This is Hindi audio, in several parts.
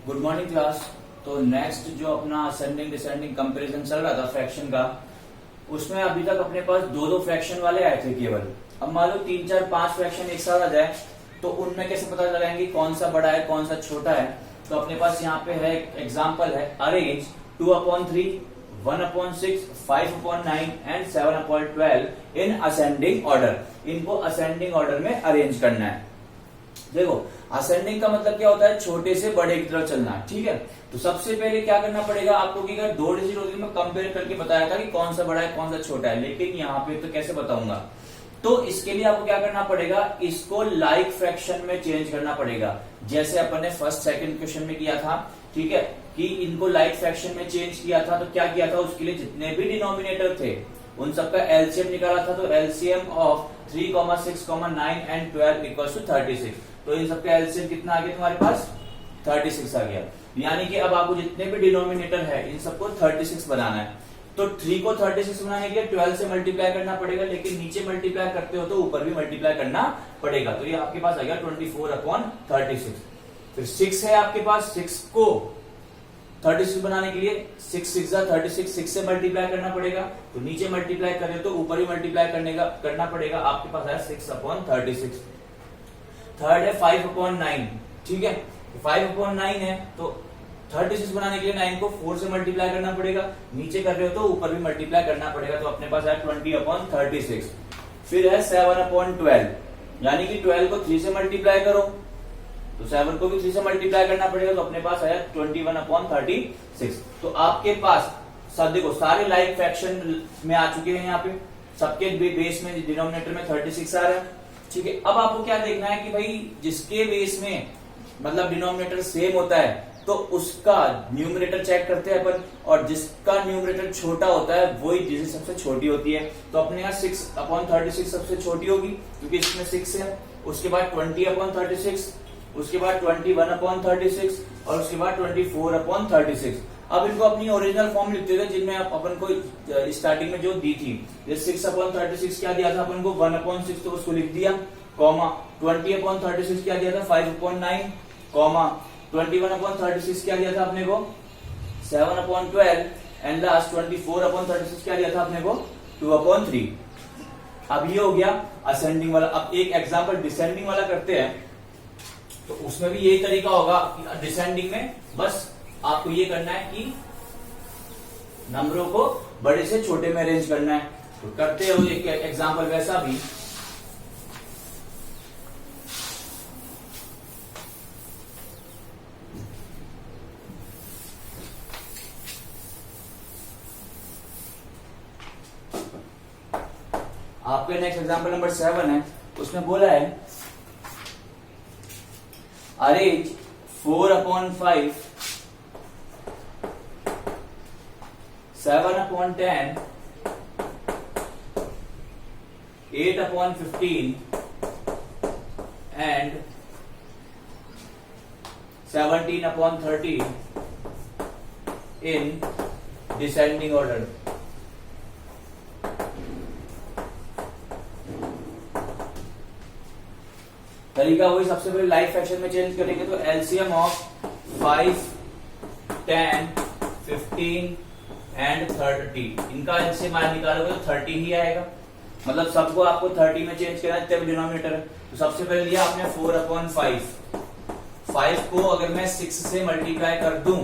Good morning class. तो नेक्स्ट जो अपना असेंडिंग डिसेंडिंग कंपैरिजन चल रहा था फ्रैक्शन का, उसमें अभी तक अपने पास दो दो फ्रैक्शन वाले आए थे केवल। अब मान लो 3 4 5 फ्रैक्शन एक साथ आ जाए तो उनमें कैसे पता लगाएंगे कौन सा बड़ा है कौन सा छोटा है। तो अपने पास यहाँ पे है एग्जाम्पल है, arrange 2/3, 1/6, 5/9 and 7/12 in ascending order. इनको असेंडिंग ऑर्डर में अरेंज करना है। देखो असेंडिंग का मतलब क्या होता है, छोटे से बड़े की तरफ चलना है, ठीक है। तो सबसे पहले क्या करना पड़ेगा आपको कि अगर दो डिजिट होती मैं कंपेयर करके बताया था कि कौन सा बड़ा है कौन सा छोटा है, लेकिन यहाँ पे तो कैसे बताऊंगा। तो इसके लिए आपको क्या करना पड़ेगा, इसको लाइक फ्रैक्शन में चेंज करना पड़ेगा, जैसे अपन ने फर्स्ट सेकंड क्वेश्चन में किया था, ठीक है, कि इनको लाइक फ्रैक्शन में चेंज किया था। तो क्या किया था, उसके लिए जितने भी डिनोमिनेटर थे उन सबका एलसीएम निकाला था। तो LCM of 3, 6, 9 and 12 equals to 36। तो इन सबका एलसीएम कितना आ गया तुम्हारे पास, 36 आ गया। यानी कि अब आपको जितने भी डिनोमिनेटर है इन सबको 36 बनाना है। तो 3 को 36 बनाने के लिए 12 से मल्टीप्लाई करना पड़ेगा, लेकिन नीचे मल्टीप्लाई करते हो तो ऊपर भी मल्टीप्लाई करना पड़ेगा। तो ये आपके पास आ गया 24/36। फिर 6 है आपके पास, 6 को 36 बनाने के लिए 6 6 36, 6 से मल्टीप्लाई करना पड़ेगा। तो नीचे मल्टीप्लाई करें तो ऊपर ही मल्टीप्लाई करना पड़ेगा। आपके पास है 6/36। थर्ड है 5/9, ठीक है, 5/9 है तो 36 बनाने के लिए 9 को 4 से मल्टीप्लाई करना पड़ेगा। नीचे कर रहे हो तो ऊपर भी मल्टीप्लाई करना पड़ेगा। तो अपने पास है 20/36। फिर है 7/12, यानी कि 12 को 3 से मल्टीप्लाई करो तो 7 को भी 3 से मल्टीप्लाई करना पड़ेगा। तो अपने पास आया 21/36। तो आपके पास सब देखो सारे लाइक फ्रैक्शन में आ चुके हैं, यहाँ पे सबके बेस में डिनोमिनेटर में 36 आ रहा है, ठीक है। अब आपको क्या देखना है कि भाई जिसके बेस में मतलब डिनोमिनेटर सेम होता है तो उसका न्यूमरेटर चेक करते हैं अपन, और जिसका न्यूमरेटर छोटा होता है वही डिजिट सबसे छोटी होती है। तो अपने यहाँ 6/36 सबसे छोटी होगी क्योंकि इसमें 6 है। उसके बाद 20/36, उसके बाद 21/36 और उसके बाद 24/36। अब इनको अपनी ओरिजिनल फॉर्म लिखते थे जिनमें अपन को स्टार्टिंग में जो दी थी। 6/36 क्या दिया था अपन को, 1/6 तो उसको लिख दिया, कॉमा 20/36 क्या दिया था 5/9, कॉमा 21/36 क्या दिया था अपने को 7/12 एंड लास्ट 24/36 क्या दिया था अपने को 2/3। अब ये हो गया असेंडिंग वाला। अब एक एग्जांपल डिसेंडिंग वाला करते हैं, तो उसमें भी यही तरीका होगा। डिसेंडिंग में बस आपको ये करना है कि नंबरों को बड़े से छोटे में अरेंज करना है। तो करते हो एक एग्जांपल वैसा भी। आपके नेक्स्ट एग्जांपल नंबर 7 है, उसमें बोला है arrange 4/5, 7/10, 8/15 and 17/30 in descending order. तरीका वही, सबसे पहले लाइक फ्रैक्शन में चेंज करेंगे तो एलसीएम ऑफ 5, 10, 15 एंड 30, इनका एलसीएम निकालोगे तो 30 ही आएगा। मतलब सबको आपको 30 में चेंज करना है, तब डिनोमिनेटर। तो सबसे पहले लिया आपने 4/5, 5 को अगर मैं 6 से मल्टीप्लाई कर दूं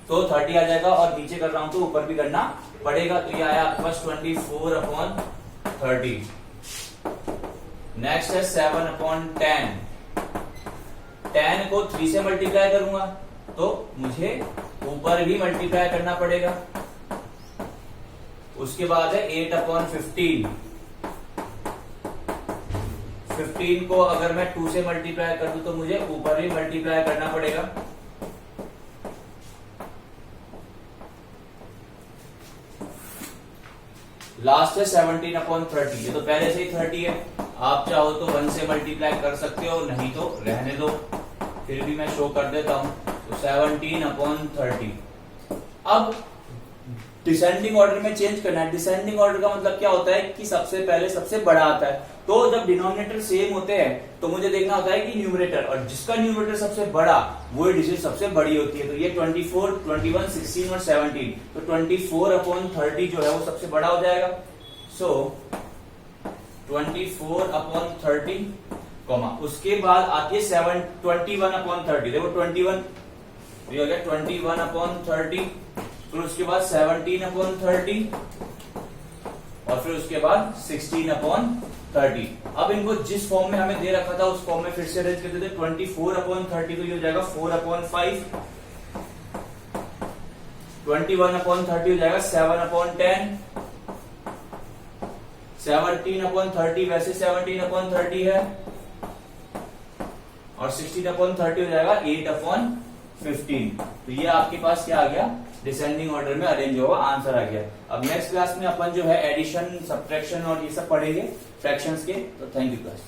तो 30 आ जाएगा, और नीचे कर रहा हूं तो ऊपर भी करना पड़ेगा। तो ये आया आपके पास 24/30। नेक्स्ट है 7/10, 10 को 3 से मल्टीप्लाई करूंगा तो मुझे ऊपर भी मल्टीप्लाई करना पड़ेगा। उसके बाद है 8/15, 15 को अगर मैं 2 से मल्टीप्लाई कर दूं तो मुझे ऊपर भी मल्टीप्लाई करना पड़ेगा। लास्ट है 17/30, ये तो पहले से ही 30 है। आप चाहो तो 1 से मल्टीप्लाई कर सकते हो, नहीं तो रहने दो, फिर भी मैं शो कर देता हूं। तो 17/30। अब डिसेंडिंग ऑर्डर में चेंज करना है। डिसेंडिंग ऑर्डर का मतलब क्या होता है कि सबसे पहले सबसे बड़ा आता है। तो जब डिनोमिनेटर सेम होते हैं तो मुझे देखना होता है कि न्यूमरेटर, और जिसका न्यूमरेटर सबसे बड़ा वो डिजिट सबसे बड़ी होती है। तो ये 24, 21, 16 और 17, तो 24/30 जो है वो सबसे बड़ा हो जाएगा। सो 24/30, उसके बाद आती है 21/30। देखो 21 ये हो गया 21/30, फिर उसके बाद 17/30 और फिर उसके बाद 16/30। अब इनको जिस फॉर्म में हमें दे रखा था उस फॉर्म में फिर से अरेंज कर देते। 24/30 तो ये हो जाएगा 4/5, 21/30 हो जाएगा 7/10, 17/30 वैसे 17/30 है, और 16/30 हो जाएगा 8/15। तो ये आपके पास क्या आ गया, डिसेंडिंग ऑर्डर में अरेंज होगा, आंसर आ गया। अब नेक्स्ट क्लास में अपन जो है एडिशन, सब्ट्रैक्शन और ये सब पढ़ेंगे फ्रैक्शंस के। तो थैंक यू क्लास।